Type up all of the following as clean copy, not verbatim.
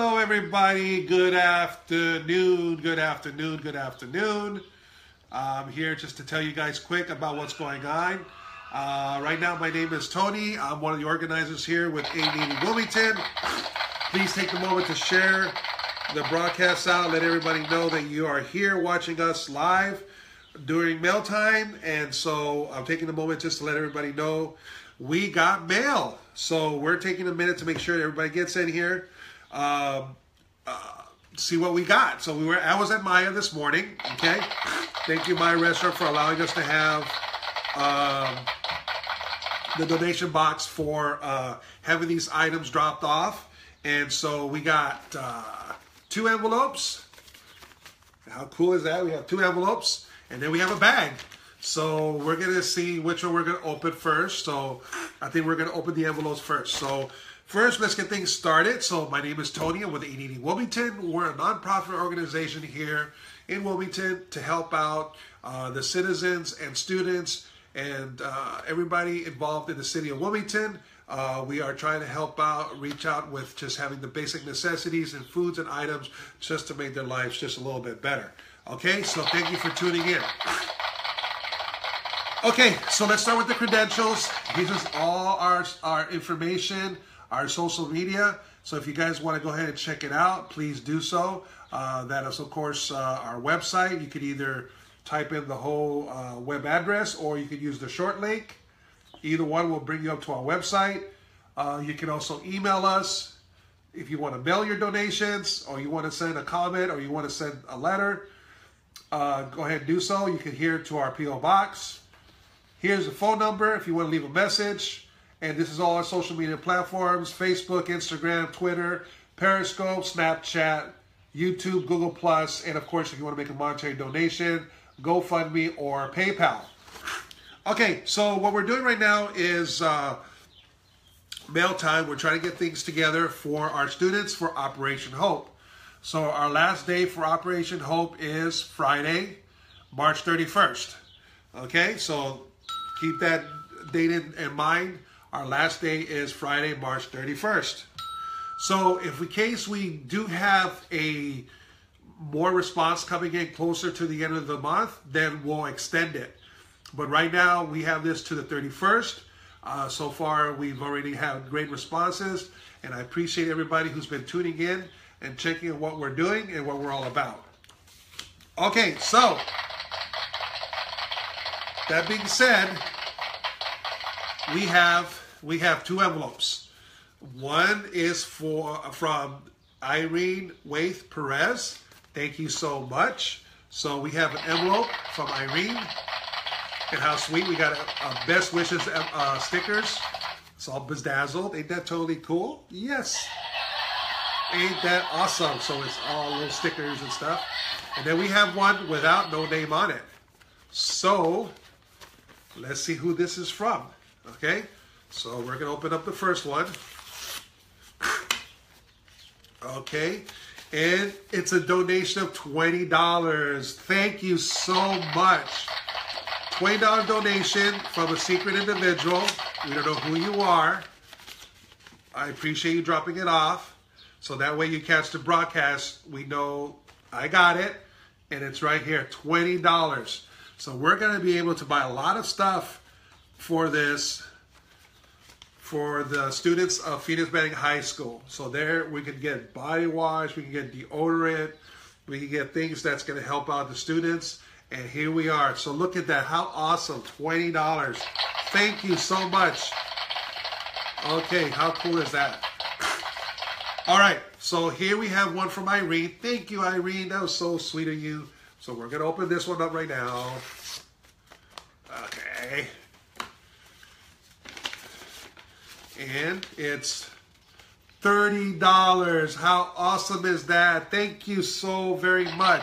Hello, everybody. Good afternoon. Good afternoon. Good afternoon. I'm here just to tell you guys quick about what's going on. Right now, my name is Tony. I'm one of the organizers here with Wilmington. Please take the moment to share the broadcast out. Let everybody know that you are here watching us live during mail time. And so I'm taking the moment just to let everybody know we got mail. So we're taking a minute to make sure that everybody gets in here. See what we got. So I was at Maya this morning. Okay, thank you, Maya Restaurant, for allowing us to have the donation box for having these items dropped off. And so we got 2 envelopes. How cool is that? We have 2 envelopes, and then we have a bag. So we're gonna see which one we're gonna open first. So I think we're gonna open the envelopes first. So first, let's get things started. So my name is Tony. I'm with Wilmington. We're a nonprofit organization here in Wilmington to help out the citizens and students and everybody involved in the city of Wilmington. We are trying to help out, reach out with just having the basic necessities and foods and items just to make their lives just a little bit better. Okay, so thank you for tuning in. Okay, so let's start with the credentials. This is all our information, our social media. So if you guys want to go ahead and check it out, please do so. That is, of course, our website. You could either type in the whole web address, or you could use the short link. Either one will bring you up to our website. You can also email us if you want to mail your donations, or you want to send a comment, or you want to send a letter. Go ahead and do so. You can hear to our P.O. Box. Here's the phone number if you want to leave a message. And this is all our social media platforms: Facebook, Instagram, Twitter, Periscope, Snapchat, YouTube, Google+, and of course, if you want to make a monetary donation, Gofundme or PayPal. Okay, so what we're doing right now is mail time. We're trying to get things together for our students for Operation Hope. So our last day for Operation Hope is Friday, March 31st. Okay, so keep that date in mind. Our last day is Friday, March 31st. So if in case we do have a more response coming in closer to the end of the month, then we'll extend it. But right now we have this to the 31st. So far we've already had great responses, and I appreciate everybody who's been tuning in and checking out what we're doing and what we're all about. Okay, so that being said, we have 2 envelopes. One is from Irene-Waith Perez. Thank you so much. So we have an envelope from Irene. And how sweet. We got a best wishes stickers. It's all bedazzled. Ain't that totally cool? Yes. Ain't that awesome? So it's all little stickers and stuff. And then we have one without no name on it. So let's see who this is from. Okay, so we're gonna open up the first one. Okay, and it's a donation of $20. Thank you so much. $20 donation from a secret individual. We don't know who you are. I appreciate you dropping it off. So that way you catch the broadcast. We know I got it, and it's right here, $20. So we're gonna be able to buy a lot of stuff for this, for the students of Phineas High School. So there we can get body wash, we can get deodorant, we can get things that's going to help out the students. And here we are. So look at that. How awesome. $20. Thank you so much. Okay, how cool is that? All right, so here we have one from Irene. Thank you, Irene. That was so sweet of you. So we're going to open this one up right now. Okay. And it's $30. How awesome is that? Thank you so very much.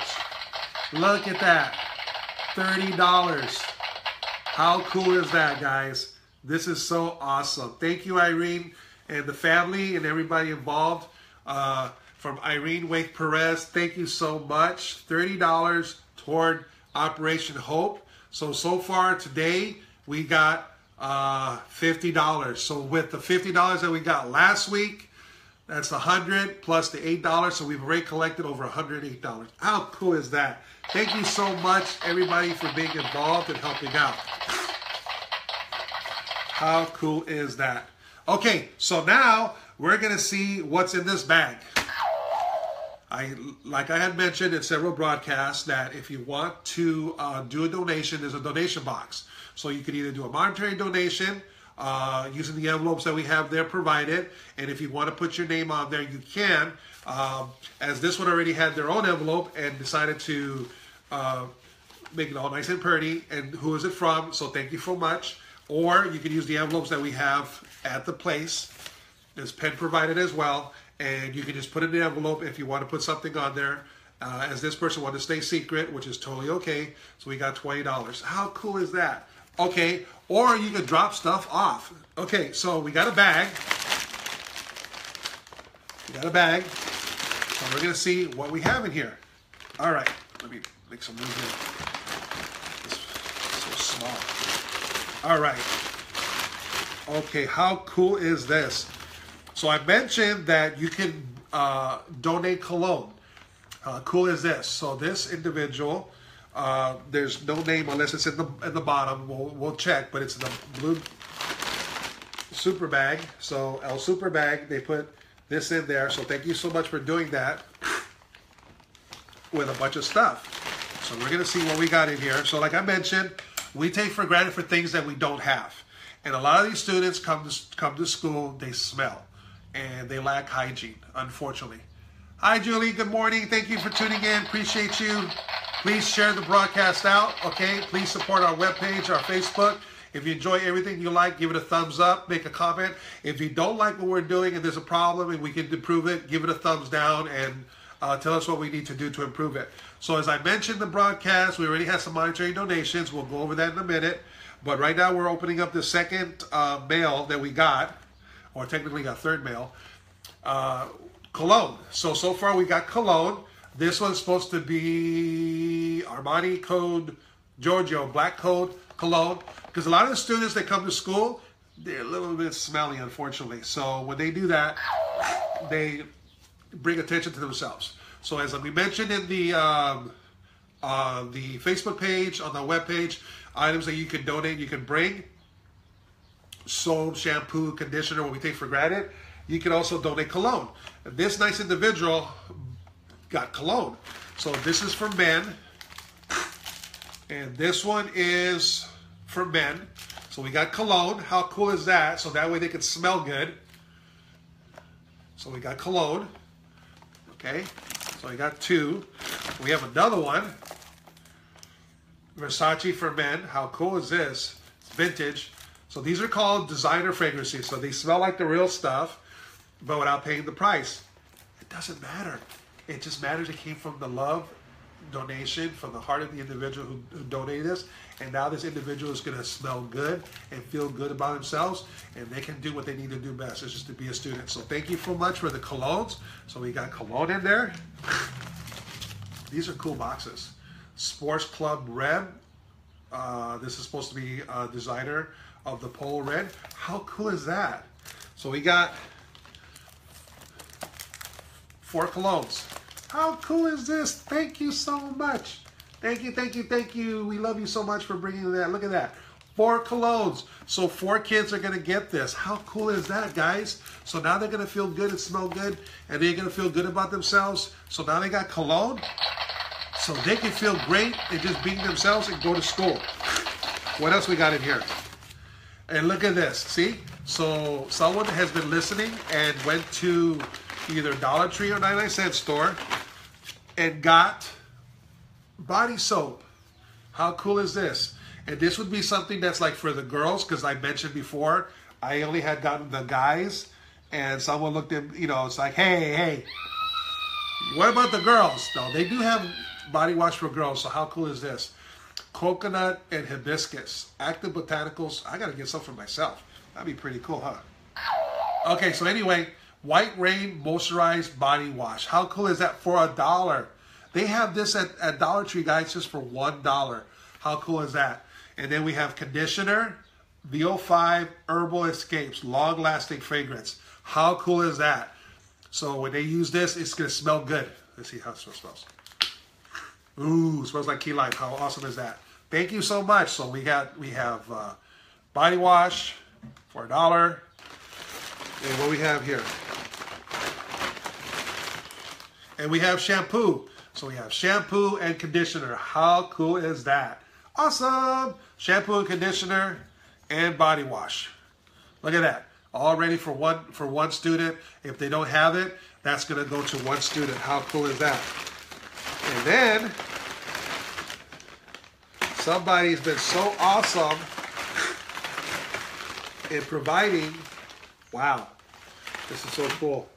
Look at that. $30. How cool is that, guys? This is so awesome. Thank you, Irene, and the family and everybody involved. From Irene-Waith Perez, thank you so much. $30 toward Operation Hope. So far today, we got $50. So with the $50 that we got last week, That's $100 plus the $8. So we've already collected over $108. How cool is that? Thank you so much, everybody, for being involved and helping out. How cool is that? Okay, so now we're going to see what's in this bag. Like I had mentioned in several broadcasts, that if you want to do a donation, there's a donation box. So you can either do a monetary donation using the envelopes that we have there provided. And if you want to put your name on there, you can. As this one already had their own envelope and decided to make it all nice and pretty. And who is it from? So thank you so much. Or you can use the envelopes that we have at the place. There's pen provided as well. And you can just put it in the envelope if you want to put something on there. As this person wanted to stay secret, which is totally okay. So we got $20. How cool is that? Okay, or you can drop stuff off. Okay, so we got a bag. So we're going to see what we have in here. All right, let me make some room here. It's so small. All right. Okay, how cool is this? So I mentioned that you can donate cologne. How cool is this? So this individual, there's no name unless it's in the bottom. We'll check, but it's in the blue super bag. So El Super Bag, they put this in there. So thank you so much for doing that with a bunch of stuff. So we're gonna see what we got in here. So like I mentioned, we take for granted for things that we don't have. And a lot of these students come to school, they smell. And they lack hygiene, unfortunately. Hi, Julie. Good morning. Thank you for tuning in. Appreciate you. Please share the broadcast out, okay? Please support our webpage, our Facebook. If you enjoy everything you like, give it a thumbs up, make a comment. If you don't like what we're doing and there's a problem and we can improve it, give it a thumbs down and tell us what we need to do to improve it. So as I mentioned in the broadcast, we already have some monetary donations. We'll go over that in a minute. But right now we're opening up the second mail that we got, or technically got third mail, cologne. So far we got cologne. This one's supposed to be Armani Code Giorgio Black Code cologne. Because a lot of the students that come to school, they're a little bit smelly, unfortunately. So when they do that, they bring attention to themselves. So as we mentioned in the Facebook page, on the webpage, items that you can donate, you can bring. Soap, shampoo, conditioner, what we take for granted. You can also donate cologne. This nice individual got cologne. So this is for men. And this one is for men. So we got cologne. How cool is that? So that way they can smell good. So we got cologne. Okay. So we got two. We have another one. Versace for men. How cool is this? It's vintage. So these are called designer fragrances. So they smell like the real stuff, but without paying the price. It doesn't matter. It just matters it came from the love donation, from the heart of the individual who donated this. And now this individual is going to smell good and feel good about themselves, and they can do what they need to do best, is just to be a student. So thank you so much for the colognes. So we got cologne in there. These are cool boxes. Sports Club Red. This is supposed to be a designer of the Polo Red. How cool is that? So we got 4 colognes. How cool is this? Thank you so much. Thank you, thank you, thank you. We love you so much for bringing that. Look at that. 4 colognes. So 4 kids are going to get this. How cool is that, guys? So now they're going to feel good and smell good, and they're going to feel good about themselves. So now they got cologne, so they can feel great and just be themselves and go to school. What else we got in here? And look at this. See? So someone has been listening and went to either Dollar Tree or 99-cent store and got body soap. How cool is this? And this would be something that's like for the girls, because I mentioned before, I only had gotten the guys, and someone looked at, you know, it's like, hey, what about the girls? No, they do have body wash for girls, so how cool is this? Coconut and hibiscus, active botanicals. I gotta get some for myself. That'd be pretty cool, huh? Okay, so anyway, White Rain Moisturized Body Wash. How cool is that for $1? They have this at Dollar Tree, guys, just for $1. How cool is that? And then we have conditioner, VO5 Herbal Escapes, long-lasting fragrance. How cool is that? So when they use this, it's going to smell good. Let's see how it smells. Ooh, it smells like key lime. How awesome is that? Thank you so much. So we have body wash for $1. And what we have here. And we have shampoo. So we have shampoo and conditioner. How cool is that? Awesome! Shampoo and conditioner and body wash. Look at that. All ready for one student. If they don't have it, that's going to go to one student. How cool is that? And then somebody's been so awesome in providing. Wow, this is so cool.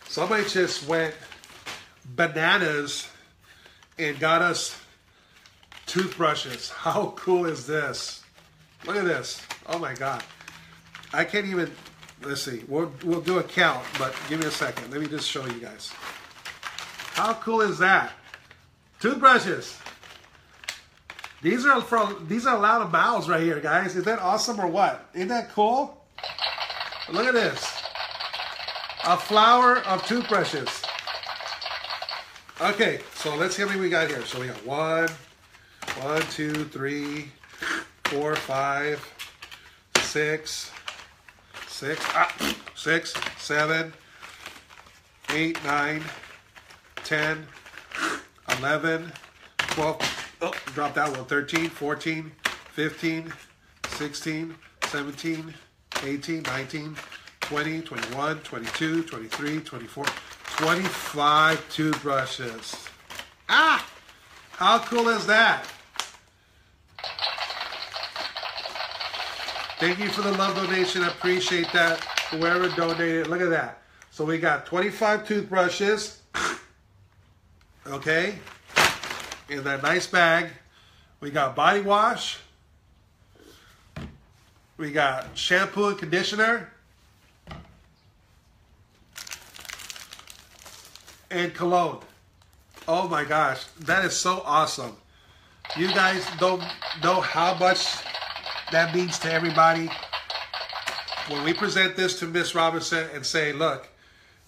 Somebody just went bananas and got us toothbrushes. How cool is this? Look at this. Oh my God. I can't even, let's see. We'll do a count, but give me a second. Let me just show you guys. How cool is that? Toothbrushes. These are a lot of mouths right here, guys. Is that awesome or what? Isn't that cool? Look at this. A flower of toothbrushes. Okay, so let's see how many we got here. So we got 1, 2, 3, 4, 5, 6, 7, 8, 9, 10, 11, 12. Oh, drop that one. 13, 14, 15, 16, 17, 18, 19, 20, 21, 22, 23, 24, 25 toothbrushes. Ah! How cool is that? Thank you for the love donation. I appreciate that. Whoever donated. Look at that. So we got 25 toothbrushes. Okay. In that nice bag. We got body wash. We got shampoo and conditioner. And cologne. Oh my gosh, that is so awesome. You guys don't know how much that means to everybody. When we present this to Miss Robinson and say, look,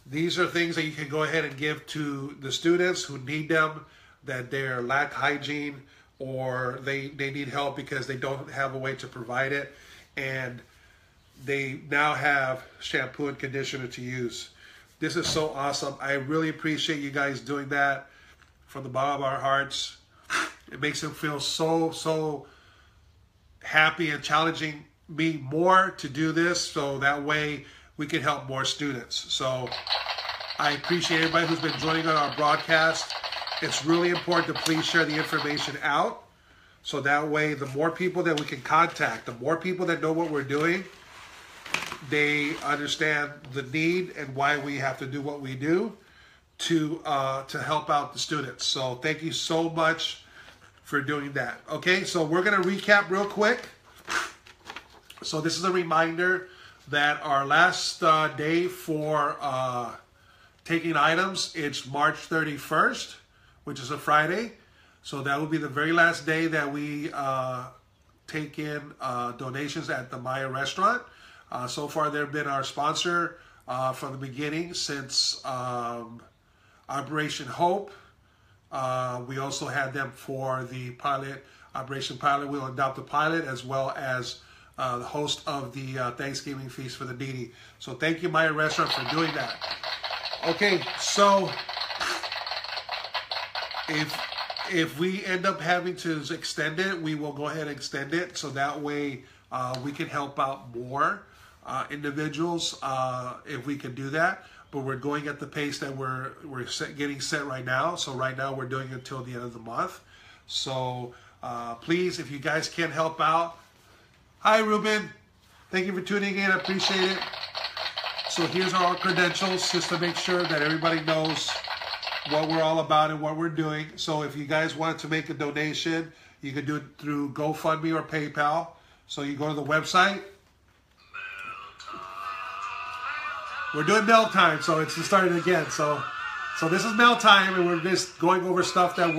these are things that you can go ahead and give to the students who need them, that they're lack hygiene or they need help because they don't have a way to provide it. And they now have shampoo and conditioner to use. This is so awesome. I really appreciate you guys doing that from the bottom of our hearts. It makes them feel so happy and challenging me more to do this, so that way we can help more students. So I appreciate everybody who's been joining on our broadcast. It's really important to please share the information out, so that way the more people that we can contact, the more people that know what we're doing, they understand the need and why we have to do what we do to help out the students. So thank you so much for doing that. Okay, so we're going to recap real quick. So this is a reminder that our last day for taking items, it's March 31st, which is a Friday. So that will be the very last day that we take in donations at the Maya restaurant. So far, they've been our sponsor from the beginning since Operation Hope. We also had them for the pilot, Operation Pilot. We'll adopt the pilot, as well as the host of the Thanksgiving feast for the needy. So thank you, Maya Restaurant, for doing that. Okay, so if we end up having to extend it, we will go ahead and extend it, so that way we can help out more individuals if we can do that. But we're going at the pace that we're getting set right now. So right now we're doing it until the end of the month. So please, if you guys can help out. Hi, Ruben. Thank you for tuning in. I appreciate it. So here's our credentials, just to make sure that everybody knows what we're all about and what we're doing. So if you guys want to make a donation, you can do it through GoFundMe or PayPal. So you go to the website. We're doing mail time, so it's starting again. So this is mail time, and we're just going over stuff that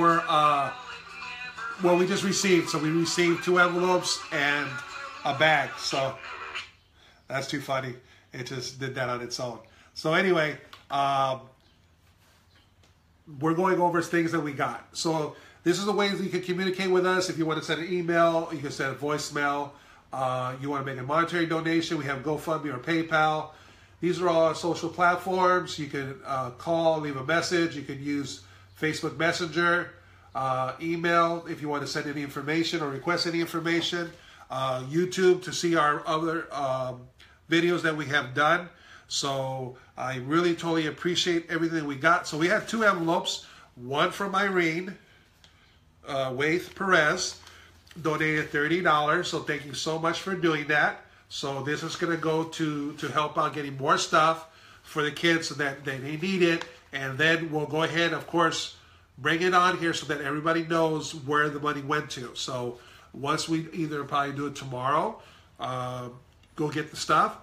we just received. So we received 2 envelopes and a bag. So that's too funny. It just did that on its own. So anyway, we're going over things that we got. So this is the ways that you can communicate with us. If you want to send an email, you can send a voicemail. You want to make a monetary donation, we have GoFundMe or PayPal. These are all our social platforms. You can call, leave a message. You can use Facebook Messenger, email if you want to send any information or request any information. YouTube to see our other videos that we have done. So I really totally appreciate everything that we got. So we had 2 envelopes, one from Irene-Waith Perez, donated $30. So thank you so much for doing that. So this is going to go to help out getting more stuff for the kids so that they need it. And then we'll go ahead, of course, bring it on here so that everybody knows where the money went to. So once we either probably do it tomorrow, go get the stuff.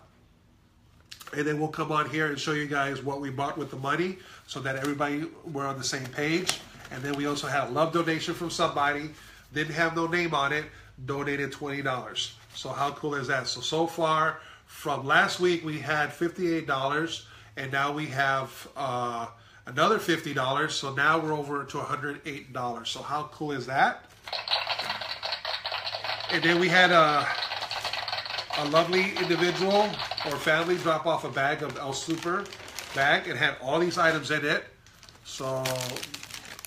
And then we'll come on here and show you guys what we bought with the money so that everybody, we're on the same page. And then we also had a love donation from somebody, didn't have no name on it, donated $20. So how cool is that? So far, from last week, we had $58, and now we have another $50. So now we're over to $108. So how cool is that? And then we had a lovely individual or family drop off a bag of El Super bag. It had all these items in it. So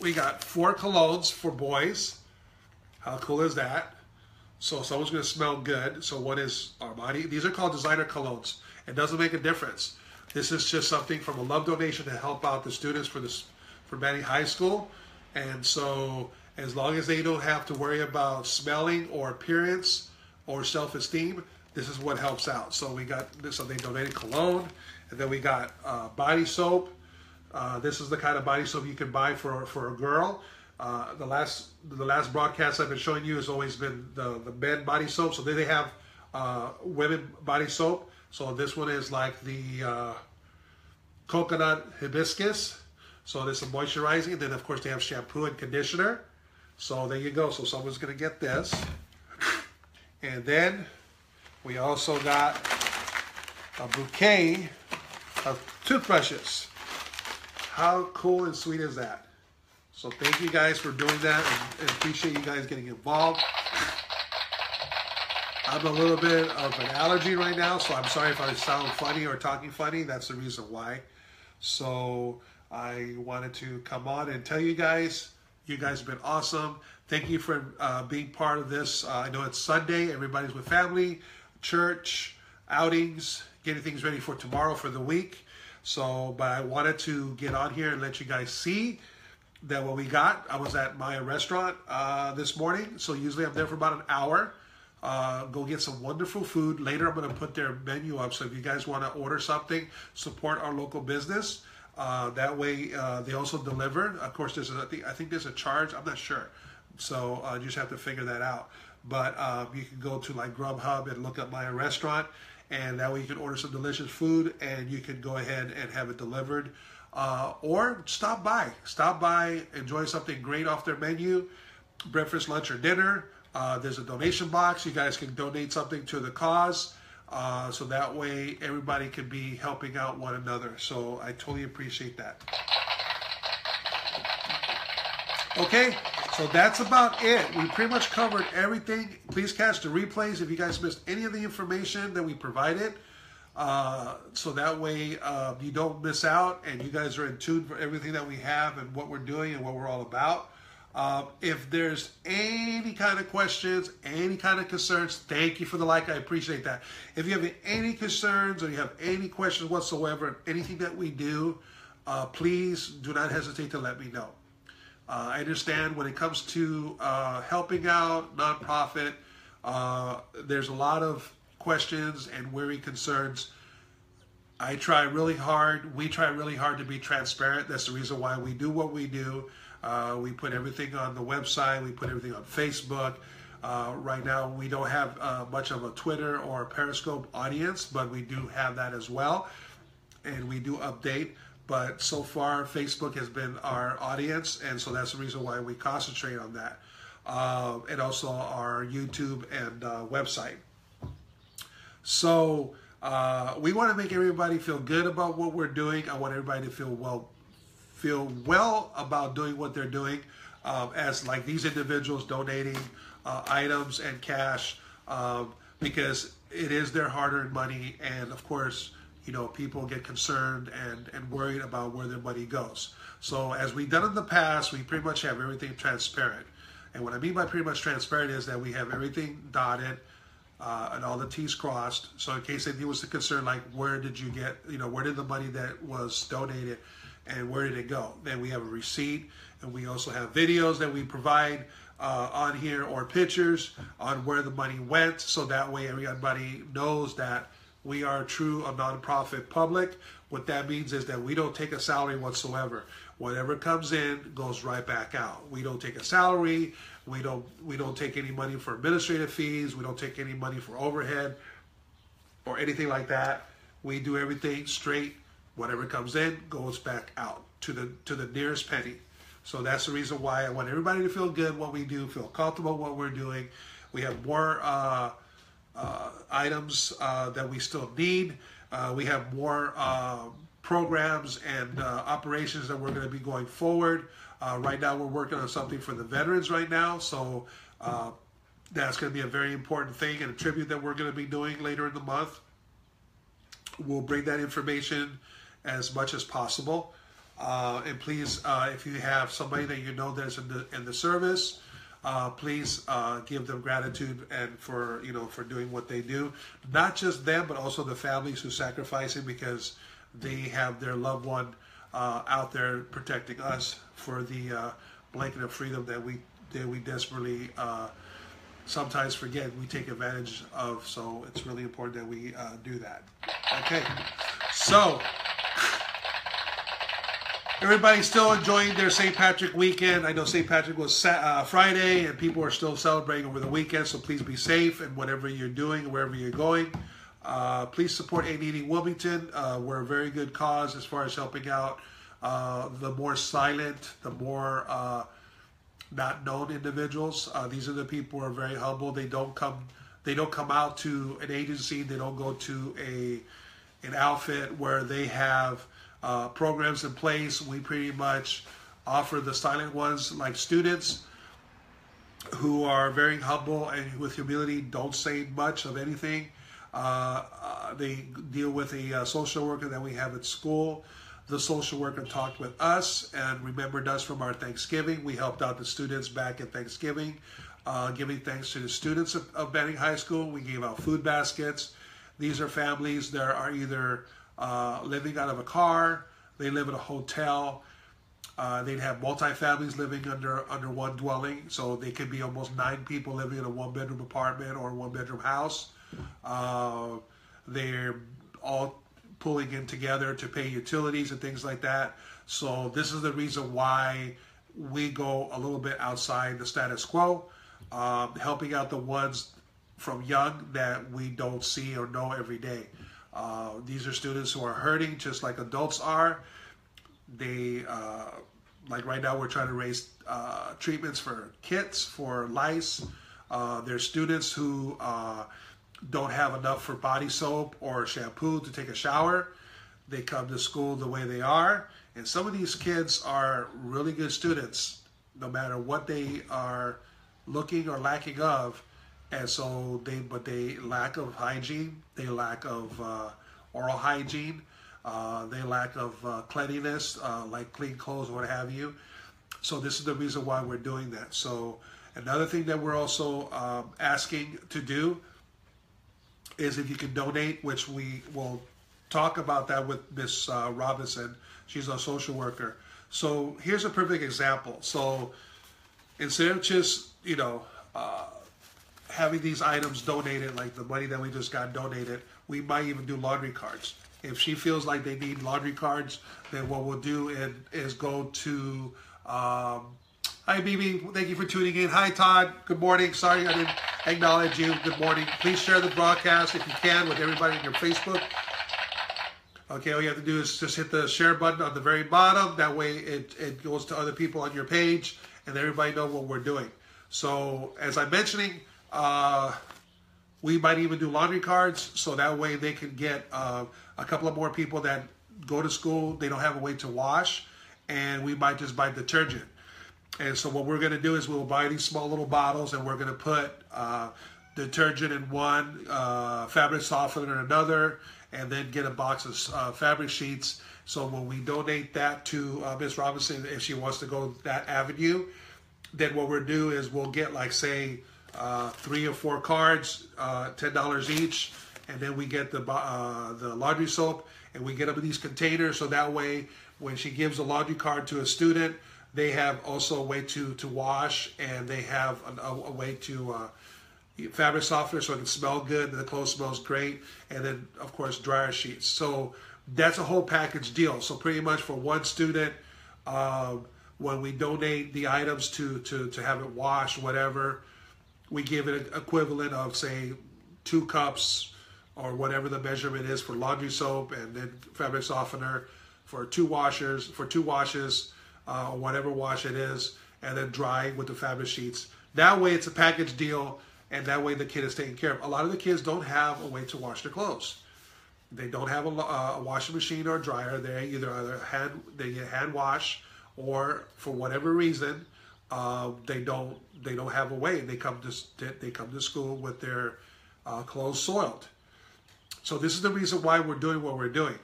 we got 4 colognes for boys. How cool is that? So someone's going to smell good. So what is Armani? These are called designer colognes. It doesn't make a difference. This is just something from a love donation to help out the students for Manny High School. And so as long as they don't have to worry about smelling or appearance or self-esteem, this is what helps out. So we got this. So they donated cologne, and then we got body soap. This is the kind of body soap you can buy for a girl. The last broadcast I've been showing you has always been the men body soap. So then they have women body soap. So this one is like the coconut hibiscus. So this is moisturizing. And then of course they have shampoo and conditioner. So there you go. So someone's gonna get this. And then we also got a bouquet of toothbrushes. How cool and sweet is that? So thank you guys for doing that, and appreciate you guys getting involved. I'm a little bit of an allergy right now, so I'm sorry if I sound funny or talking funny. That's the reason why. So I wanted to come on and tell you guys have been awesome. Thank you for being part of this. I know it's Sunday. Everybody's with family, church, outings, getting things ready for tomorrow for the week. So, but I wanted to get on here and let you guys see that what we got. I was at my restaurant this morning. So usually I'm there for about an hour. Go get some wonderful food. Later I'm going to put their menu up. So if you guys want to order something, support our local business. That way they also deliver. Of course, I think there's a charge. I'm not sure. So you just have to figure that out. But you can go to like Grubhub and look up my restaurant. And that way you can order some delicious food and you can go ahead and have it delivered. Or stop by, enjoy something great off their menu, breakfast, lunch, or dinner. There's a donation box. You guys can donate something to the cause. So that way everybody can be helping out one another. So I totally appreciate that. Okay, so that's about it. We pretty much covered everything. Please catch the replays if you guys missed any of the information that we provided. So that way you don't miss out and you guys are in tune for everything that we have and what we're doing and what we're all about. If there's any kind of questions, any kind of concerns, thank you for the like. I appreciate that. If you have any concerns or you have any questions whatsoever, anything that we do, please do not hesitate to let me know. I understand when it comes to helping out, nonprofit, there's a lot of questions and weary concerns. I try really hard. We try really hard to be transparent. That's the reason why we do what we do. We put everything on the website. We put everything on Facebook. Right now, we don't have much of a Twitter or a Periscope audience, but we do have that as well. And we do update. But so far, Facebook has been our audience, and so that's the reason why we concentrate on that. And also our YouTube and website. So We want to make everybody feel good about what we're doing. I want everybody to feel well about doing what they're doing, as like these individuals donating items and cash, because it is their hard-earned money, and of course, you know, people get concerned and worried about where their money goes. So as we've done in the past, we pretty much have everything transparent. And what I mean by pretty much transparent is that we have everything dotted and all the T's crossed. So in case anything was a concern, like where did you get, you know, where did the money that was donated and where did it go? Then we have a receipt, and we also have videos that we provide on here, or pictures on where the money went, so that way everybody knows that we are true a nonprofit public. What that means is that we don't take a salary whatsoever. Whatever comes in goes right back out. We don't take a salary. We don't take any money for administrative fees. We don't take any money for overhead or anything like that. We do everything straight. Whatever comes in goes back out to the nearest penny. So that's the reason why I want everybody to feel good what we do, feel comfortable what we're doing. We have more items that we still need. We have more programs and operations that we're going to be going forward. Right now we're working on something for the veterans right now. So that's going to be a very important thing, and a tribute that we're going to be doing later in the month. We'll bring that information as much as possible. And please, if you have somebody that you know that's in the service, please give them gratitude and for doing what they do. Not just them, but also the families who sacrifice it, because they have their loved one out there protecting us for the blanket of freedom that we desperately sometimes forget, we take advantage of. So it's really important that we do that. Okay, so everybody's still enjoying their St. Patrick weekend. I know St. Patrick was Friday, and people are still celebrating over the weekend, so please be safe, and whatever you're doing, wherever you're going, please support A Needy Wilmington. We're a very good cause as far as helping out the more silent, the more not known individuals. These are the people who are very humble. They don't come out to an agency. They don't go to an outfit where they have programs in place. We pretty much offer the silent ones, like students who are very humble and with humility don't say much of anything. They deal with a social worker that we have at school. The social worker talked with us and remembered us from our Thanksgiving. We helped out the students back at Thanksgiving, giving thanks to the students of Banning High School. We gave out food baskets. These are families that are either living out of a car, they live in a hotel, they'd have multi-families living under one dwelling, so they could be almost 9 people living in a 1-bedroom apartment or a 1-bedroom house. They're all pulling in together to pay utilities and things like that. So this is the reason why we go a little bit outside the status quo, helping out the ones from young that we don't see or know every day. These are students who are hurting just like adults are. They, like right now, we're trying to raise treatments for kits, for lice. There's students who don't have enough for body soap or shampoo to take a shower. They come to school the way they are. And some of these kids are really good students, no matter what they are looking or lacking of. And so they lack of hygiene, they lack of oral hygiene, they lack of cleanliness, like clean clothes or what have you. So this is the reason why we're doing that. So another thing that we're also asking to do is if you can donate, which we will talk about that with Miss Robinson. She's a social worker. So here's a perfect example. So instead of just, having these items donated, like the money that we just got donated, we might even do laundry cards. If she feels like they need laundry cards, then what we'll do is go to, hi BB, thank you for tuning in. Hi Todd, good morning. Sorry I didn't acknowledge you. Good morning. Please share the broadcast if you can with everybody on your Facebook. Okay, all you have to do is just hit the share button on the very bottom. That way it goes to other people on your page and everybody know what we're doing. So as I'm mentioning, We might even do laundry cards, so that way they can get a couple of more people that go to school. They don't have a way to wash, and we might just buy detergent. And so what we're going to do is we'll buy these small little bottles, and we're going to put detergent in one, fabric softener in another, and then get a box of fabric sheets. So when we donate that to Miss Robinson, if she wants to go that avenue, then what we'll do is we'll get, like, say, 3 or 4 cards, $10 each, and then we get the laundry soap, and we get them in these containers, so that way when she gives a laundry card to a student, they have also a way to wash, and they have a way to fabric softener so it can smell good, and the clothes smells great, and then of course dryer sheets. So that's a whole package deal. So pretty much for one student, when we donate the items to have it washed, whatever, we give it an equivalent of, say, 2 cups or whatever the measurement is for laundry soap, and then fabric softener for 2 washes, or whatever wash it is, and then drying with the fabric sheets. That way it's a package deal, and that way the kid is taken care of. A lot of the kids don't have a way to wash their clothes. They don't have a washing machine or a dryer. They either hand wash, or for whatever reason, they don't have a way. They come to school with their clothes soiled. So this is the reason why we're doing what we're doing.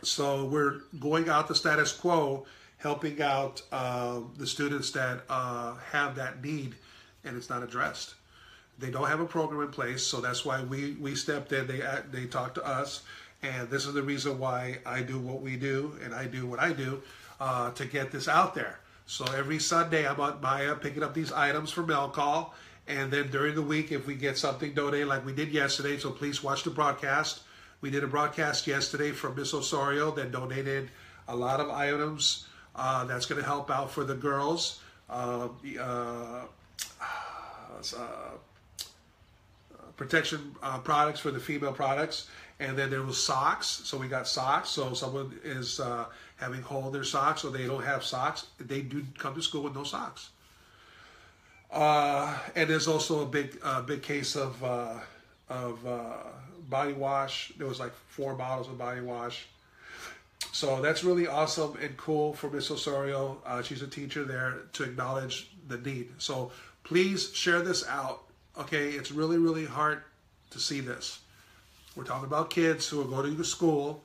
So we're going out the status quo, helping out the students that have that need, and it's not addressed. They don't have a program in place, so that's why we stepped in. They talked to us, and this is the reason why I do what we do, and I do what I do to get this out there. So every Sunday I'm on Maya picking up these items for mail call, and then during the week if we get something donated like we did yesterday, so please watch the broadcast. We did a broadcast yesterday from Miss Osorio that donated a lot of items that's going to help out for the girls. Protection products for the female products, and then there was socks. So we got socks. So someone is having hole in their socks, or they don't have socks, they do come to school with no socks. And there's also a big case of body wash. There was like 4 bottles of body wash. So that's really awesome and cool for Miss Osorio. She's a teacher there to acknowledge the need. So please share this out. Okay, it's really, really hard to see this. We're talking about kids who are going to school.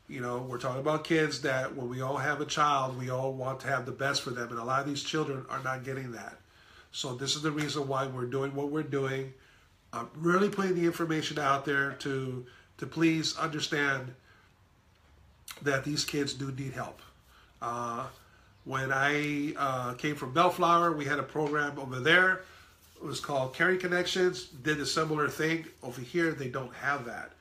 You know, we're talking about kids that when we all have a child, we all want to have the best for them. And a lot of these children are not getting that. So this is the reason why we're doing what we're doing. I'm really putting the information out there to please understand that these kids do need help. When I came from Bellflower, we had a program over there. It was called Caring Connections. Did a similar thing. Over here, they don't have that.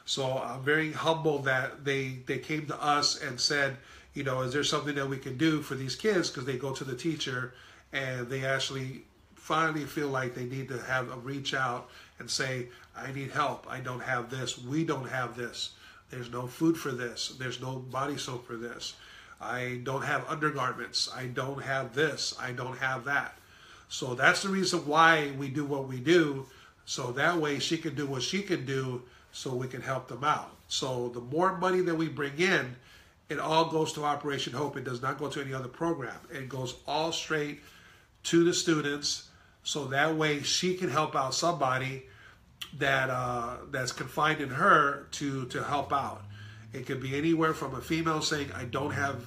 So I'm very humbled that they came to us and said, you know, is there something that we can do for these kids? Because they go to the teacher and they actually finally feel like they need to have a reach out and say, I need help. I don't have this. We don't have this. There's no food for this. There's no body soap for this. I don't have undergarments. I don't have this. I don't have that. So that's the reason why we do what we do. So that way she can do what she can do so we can help them out. So the more money that we bring in, it all goes to Operation Hope. It does not go to any other program. It goes all straight to the students. So that way she can help out somebody that that's confined in her to help out. It could be anywhere from a female saying, I don't have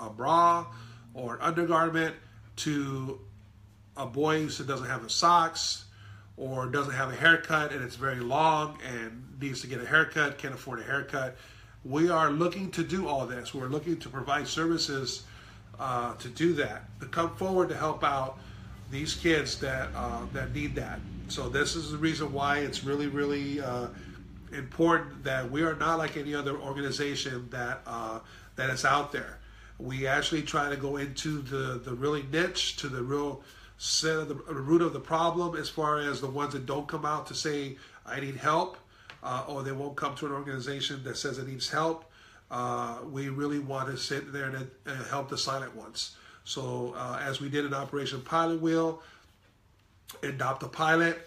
a bra or an undergarment, to a boy who doesn't have the socks or doesn't have a haircut and it's very long and needs to get a haircut, can't afford a haircut. We are looking to do all this. We're looking to provide services to do that, to come forward to help out these kids that need that. So this is the reason why it's really, really important that we are not like any other organization that is out there. We actually try to go into the really niche, to the real the root of the problem, as far as the ones that don't come out to say, I need help, or they won't come to an organization that says it needs help. We really want to sit there and help the silent ones. So as we did in Operation Pilot Wheel, Adopt a Pilot,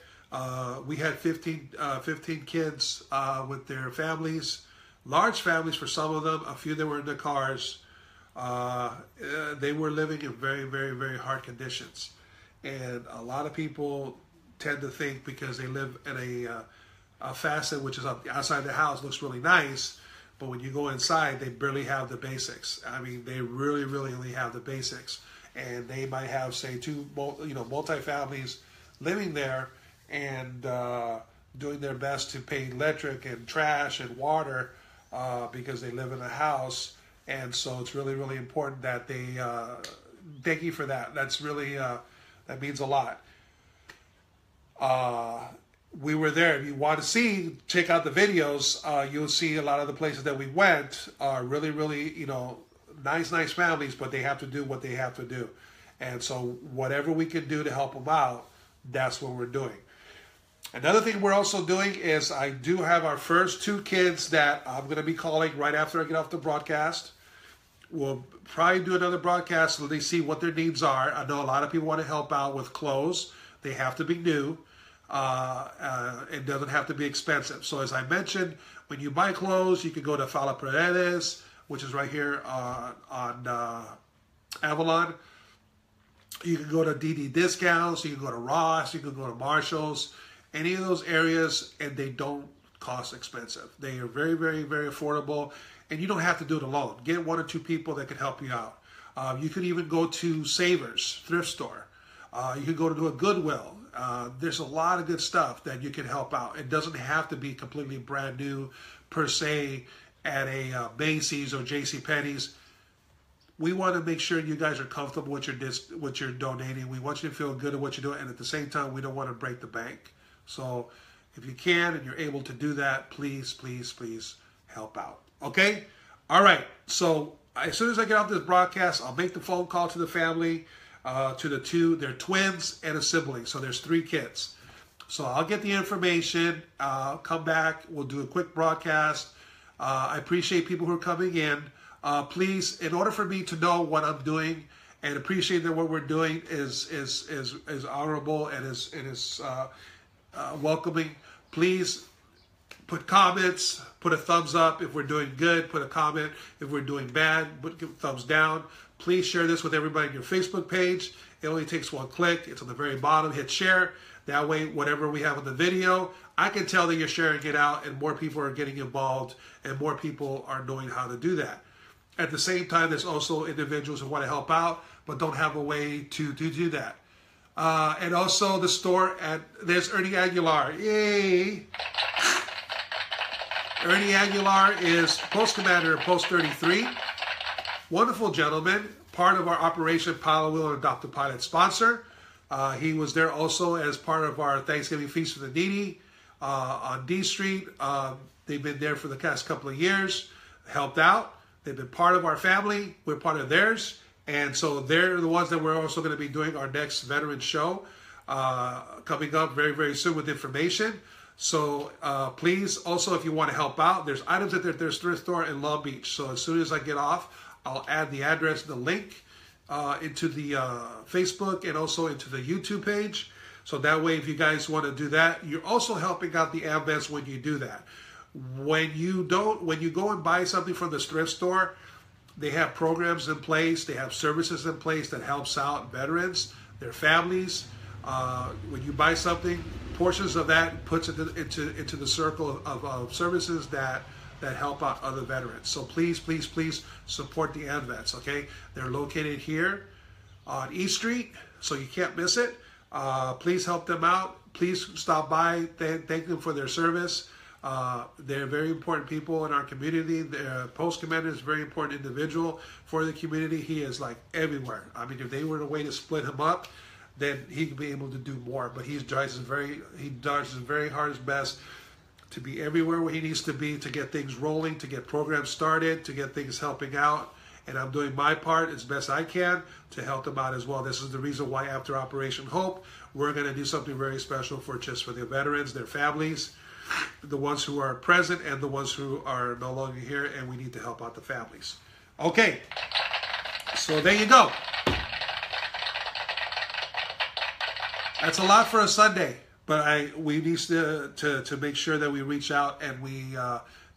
We had 15 kids with their families, large families for some of them, a few that were in the cars. They were living in very, very, very hard conditions. And a lot of people tend to think because they live in a facet which is outside the house, looks really nice, but when you go inside, they barely have the basics. I mean, they really, really only have the basics. And they might have, say, two, multi-families living there and doing their best to pay electric and trash and water because they live in a house. And so it's really, really important that they thank you for that. That's really, that means a lot. We were there. If you want to see, check out the videos. You'll see a lot of the places that we went are really, really, nice families, but they have to do what they have to do. And so whatever we can do to help them out, that's what we're doing. Another thing we're also doing is I do have our first 2 kids that I'm going to be calling right after I get off the broadcast. We'll probably do another broadcast so they see what their needs are. I know a lot of people want to help out with clothes. They have to be new. It doesn't have to be expensive. So as I mentioned, when you buy clothes, you can go to Perez, which is right here on Avalon. You can go to DD Discounts. You can go to Roth. You can go to Marshall's. Any of those areas, and they don't cost expensive. They are very, very, very affordable, and you don't have to do it alone. Get 1 or 2 people that can help you out. You could even go to Savers, thrift store. You could go to a Goodwill. There's a lot of good stuff that you can help out. It doesn't have to be completely brand new per se at a Macy's or JCPenney's. We want to make sure you guys are comfortable with what you're donating. We want you to feel good at what you're doing, and at the same time, we don't want to break the bank. So if you can and you're able to do that, please, please, please help out. Okay? All right. So as soon as I get off this broadcast, I'll make the phone call to the family, to the 2. They're twins and a sibling. So there's 3 kids. So I'll get the information. Come back. We'll do a quick broadcast. I appreciate people who are coming in. Please, in order for me to know what I'm doing and appreciate that what we're doing is honorable and is welcoming, please put comments, put a thumbs up if we're doing good, put a comment if we're doing bad, put a thumbs down. Please share this with everybody on your Facebook page. It only takes 1 click. It's on the very bottom. Hit share. That way, whatever we have in the video, I can tell that you're sharing it out and more people are getting involved and more people are knowing how to do that. At the same time, there's also individuals who want to help out but don't have a way to do that. And also the store there's Ernie Aguilar. Yay! Ernie Aguilar is Post Commander of Post 33. Wonderful gentleman, part of our Operation Pilot Wheel and Adopt a Pilot sponsor. He was there also as part of our Thanksgiving Feast for the Needy on D Street. They've been there for the past couple of years, helped out. They've been part of our family. We're part of theirs. And so they're the ones that we're also going to be doing our next veteran show coming up very, very soon with information. So please, also, if you want to help out, there's items at there's thrift store in Long Beach. So as soon as I get off, I'll add the address, the link into the Facebook and also into the YouTube page. So that way, if you guys want to do that, you're also helping out the AMVETs when you do that. When you go and buy something from the thrift store, they have programs in place, they have services in place that helps out veterans, their families. When you buy something, portions of that puts it into the circle of services that help out other veterans. So please, please, please support the AMVETs, okay? They're located here on E Street, so you can't miss it. Please help them out. Please stop by. Thank them for their service. They're very important people in our community. The Post Commander is a very important individual for the community. He is like everywhere. I mean, if they were a way to split him up, then he could be able to do more. But he does his very hardest best to be everywhere where he needs to be, to get things rolling, to get programs started, to get things helping out. And I'm doing my part as best I can to help them out as well. This is the reason why after Operation Hope, we're going to do something very special for the veterans, their families, the ones who are present and the ones who are no longer here, and we need to help out the families. Okay, so there you go. That's a lot for a Sunday, But we need to make sure that we reach out and we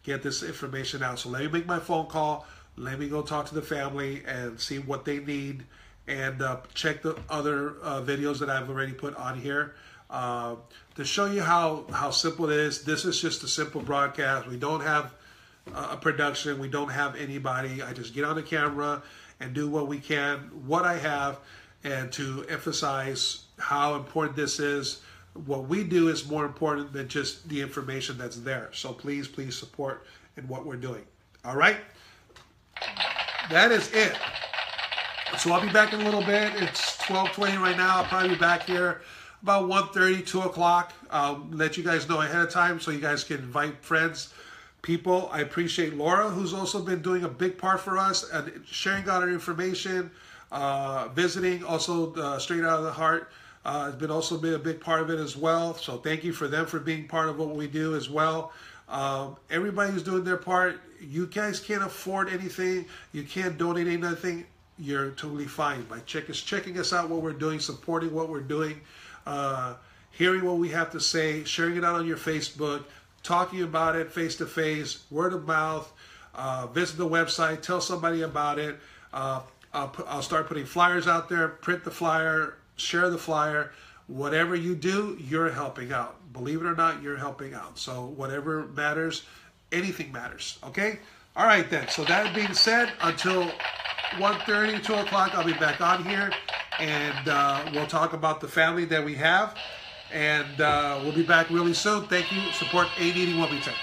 get this information out. So let me make my phone call. Let me go talk to the family and see what they need, and check the other videos that I've already put on here to show you how simple it is. This is just a simple broadcast. We don't have a production. We don't have anybody. I just get on the camera and do what we can, what I have, and to emphasize how important this is. What we do is more important than just the information that's there. So please, please support in what we're doing. All right? That is it. So I'll be back in a little bit. It's 12:20 right now. I'll probably be back here about 1:30, 2 o'clock. I'll let you guys know ahead of time so you guys can invite friends, people. I appreciate Laura, who's also been doing a big part for us and sharing out our information, visiting, also Straight Out of the Heart. Has been also been a big part of it as well. So thank you for them for being part of what we do as well. Everybody's doing their part. You guys can't afford anything. You can't donate anything. You're totally fine by checking us out, what we're doing, supporting what we're doing, hearing what we have to say, sharing it out on your Facebook, talking about it face to face, word of mouth. Visit the website, tell somebody about it. I'll start putting flyers out there, print the flyer, share the flyer. Whatever you do, you're helping out. Believe it or not, you're helping out. So whatever matters, anything matters. Okay? All right then. So that being said, until 1:30, 2 o'clock, I'll be back on here. And we'll talk about the family that we have. And we'll be back really soon. Thank you. Support 880 Wilmington.